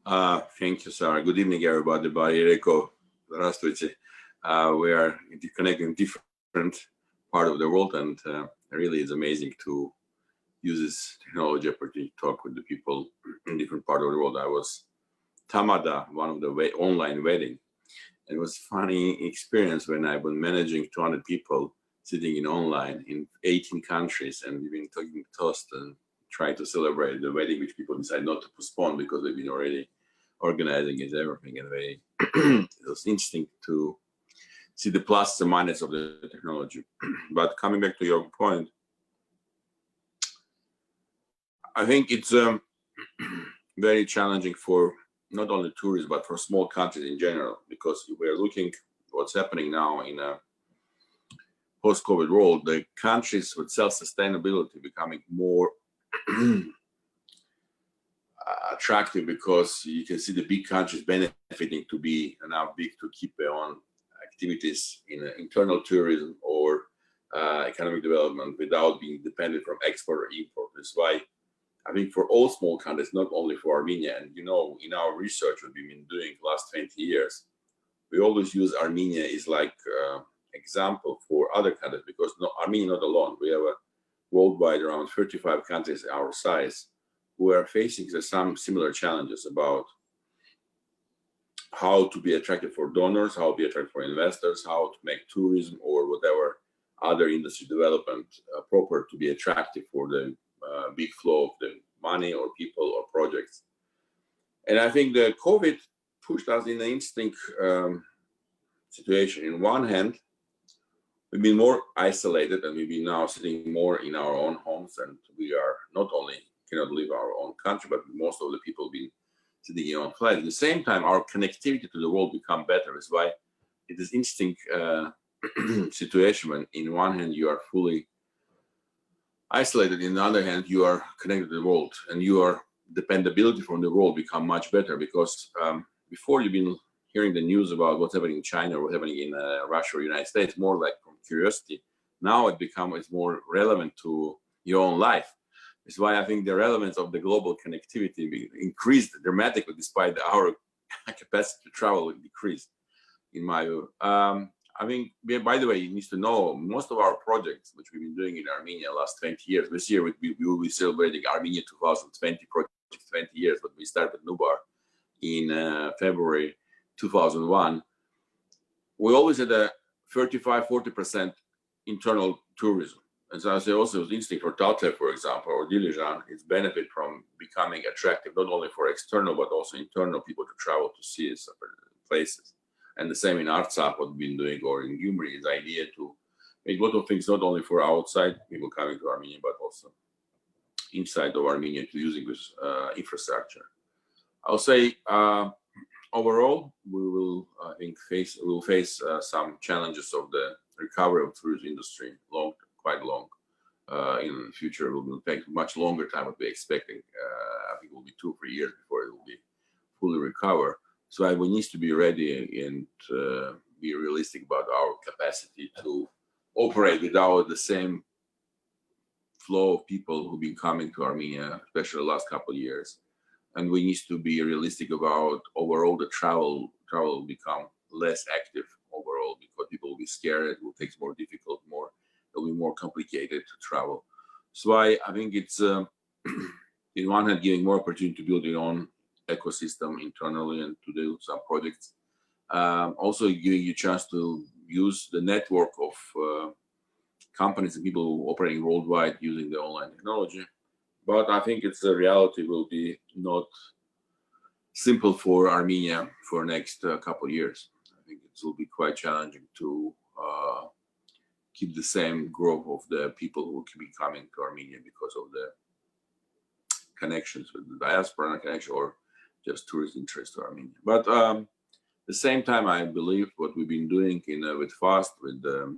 Thank you, Sarah. Good evening, everybody. Здравствуйте. We are connecting different part of the world, and really it's amazing to use this technology opportunity to talk with the people in different part of the world. I was Tamada, one of the online wedding. It was a funny experience when I've been managing 200 people sitting in online in 18 countries, and we've been talking toast and trying to celebrate the wedding, which people decide not to postpone because they've been already organizing it, everything. And it was interesting to see the plus and minus of the technology. But coming back to your point, I think it's very challenging for not only tourists, but for small countries in general, because we're looking what's happening now in a post-COVID world. The countries with self-sustainability becoming more attractive, because you can see the big countries benefiting to be now big to keep their own activities in internal tourism or economic development without being dependent from export or import. That's why I think for all small countries, not only for Armenia, and in our research what we've been doing the last 20 years, we always use Armenia as like example for other countries, because Armenia not alone. We have a worldwide around 35 countries our size who are facing some similar challenges about how to be attractive for donors, how to be attractive for investors, how to make tourism or whatever other industry development proper to be attractive for the big flow of the money or people or projects. And I think the COVID pushed us in an interesting situation. In one hand, we've been more isolated, and we've been now sitting more in our own homes, and we are not only cannot leave our own country, but most of the people have been sitting in on flights. At the same time, our connectivity to the world become better. That's why it is interesting situation when in one hand you are fully isolated, in the other hand you are connected to the world, and your dependability from the world become much better, because before you've been hearing the news about what's happening in China or what's happening in Russia or United States more like from curiosity. Now it's more relevant to your own life. That's why I think the relevance of the global connectivity increased dramatically, despite our capacity to travel decreased, in my view. I think, by the way, you need to know most of our projects, which we've been doing in Armenia last 20 years. This year we will be celebrating Armenia 2020 project 20 years, but we started with Nubar in February 2001. We always had a 35–40% internal tourism. And so I say also it's interesting for Talte, for example, or Dilijan, it's benefit from becoming attractive, not only for external, but also internal people to travel to see places. And the same in Artsakh, what we've been doing, or in Gyumri, is the idea to make a lot of things, not only for outside people coming to Armenia, but also inside of Armenia to using this infrastructure. I'll say overall, we will, I think, face some challenges of the recovery of the tourism industry, quite long. In the future, it will take much longer time than we're expecting. I think it will be 2–3 years before it will be fully recover. So we need to be ready and be realistic about our capacity to operate without the same flow of people who've been coming to Armenia, especially the last couple of years. And we need to be realistic about overall the travel will become less active overall, because people will be scared. It will take more difficult, it'll be more complicated to travel. So I think it's in one hand giving more opportunity to build your own ecosystem internally and to do some projects. Also giving you a chance to use the network of companies and people operating worldwide using the online technology. But I think it's a reality will be not simple for Armenia for next couple of years. I think it will be quite challenging to keep the same growth of the people who will be coming to Armenia because of the connections with the diaspora connection or just tourist interest to Armenia. But at the same time, I believe what we've been doing with FAST, with the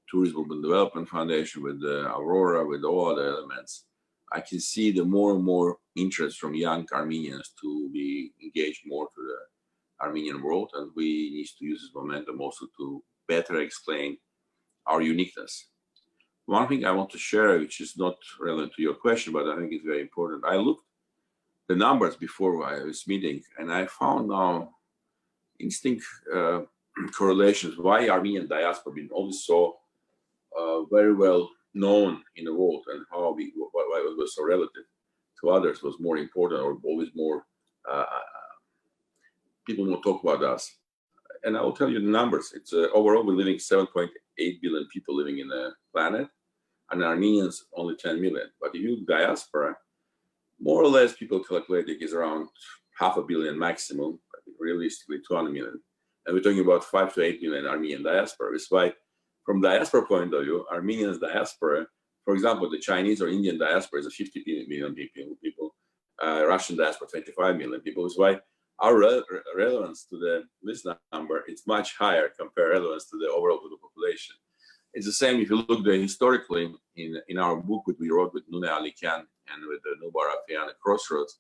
Tourism and Development Foundation, with the Aurora, with all other elements, I can see the more and more interest from young Armenians to be engaged more to the Armenian world, and we need to use this momentum also to better explain our uniqueness. One thing I want to share, which is not relevant to your question, but I think it's very important. I looked the numbers before I was meeting, and I found now instinct correlations why Armenian diaspora been always so very well known in the world, and why it was so relative to others was more important, or always more people will talk about us. And I will tell you the numbers. It's overall we're living 7.8 billion people living in the planet, and Armenians only 10 million. But if you look diaspora, more or less people calculate it is around 500 million maximum, realistically 200 million. And we're talking about 5 to 8 million Armenian diaspora. It's why, from diaspora point of view, Armenians diaspora, for example, the Chinese or Indian diaspora is a 50 million people, Russian diaspora 25 million people. It's why our relevance to this number is much higher compared relevance to the overall population. It's the same if you look historically in our book that we wrote with Nune Alikan and with the Nubar Afian at Crossroads.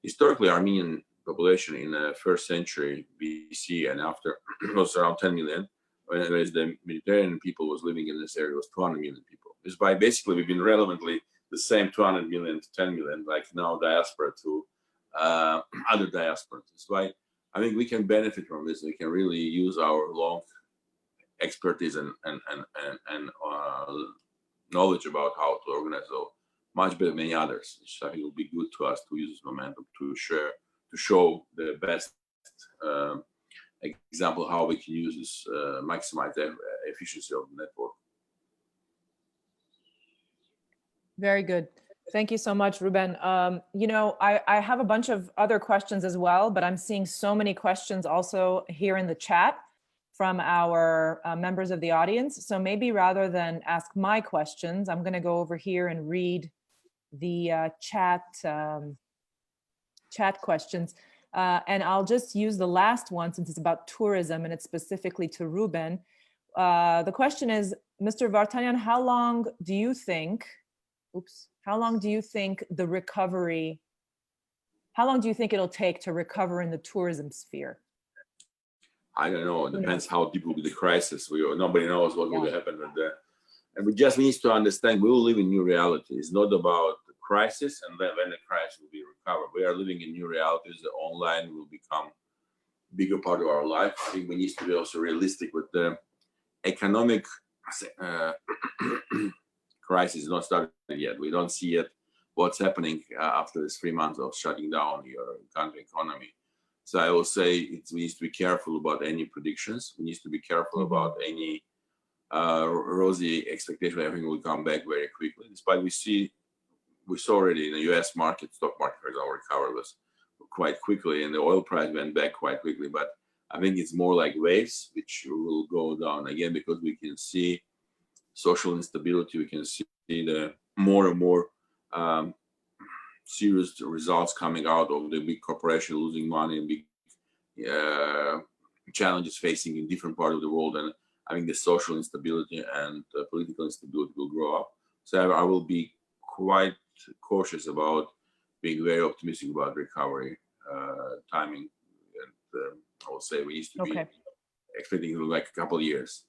Historically, Armenian population in the first century BC and after was around 10 million, whereas the Mediterranean people was living in this area was 200 million people. It's by basically we've been relevantly the same 200 million to 10 million, like now diaspora to other diasporas. That's why I think we can benefit from this. We can really use our long expertise and knowledge about how to organize so much better than many others. Which I think will be good to us to use this momentum to share, to show the best example how we can use this, maximize the efficiency of the network. Very good. Thank you so much, Ruben. You know, I have a bunch of other questions as well, but I'm seeing so many questions also here in the chat from our members of the audience. So maybe rather than ask my questions, I'm going to go over here and read the chat questions. And I'll just use the last one since it's about tourism and it's specifically to Ruben. The question is, Mr. Vardanyan, how long do you think the recovery, how long do you think it'll take to recover in the tourism sphere? I don't know. It depends how deep will be the crisis. Nobody knows what will happen with that. And we just need to understand we will live in new reality. It's not about the crisis and then when the crisis will be recovered. We are living in new realities. The online will become a bigger part of our life. I think we need to be also realistic with the economic crisis is not started yet. We don't see yet what's happening after this 3 months of shutting down your country economy. So I will say we need to be careful about any predictions. We need to be careful about any rosy expectation that everything will come back very quickly. Despite we saw already in the US market, stock market, for example, recovered was quite quickly and the oil price went back quite quickly. But I think it's more like waves, which will go down again because we can see social instability. We can see the more and more serious results coming out of the big corporation losing money and big challenges facing in different parts of the world. And I think the social instability and political instability will grow up. So I will be quite cautious about being very optimistic about recovery timing. And I will say we need to be expecting like a couple of years.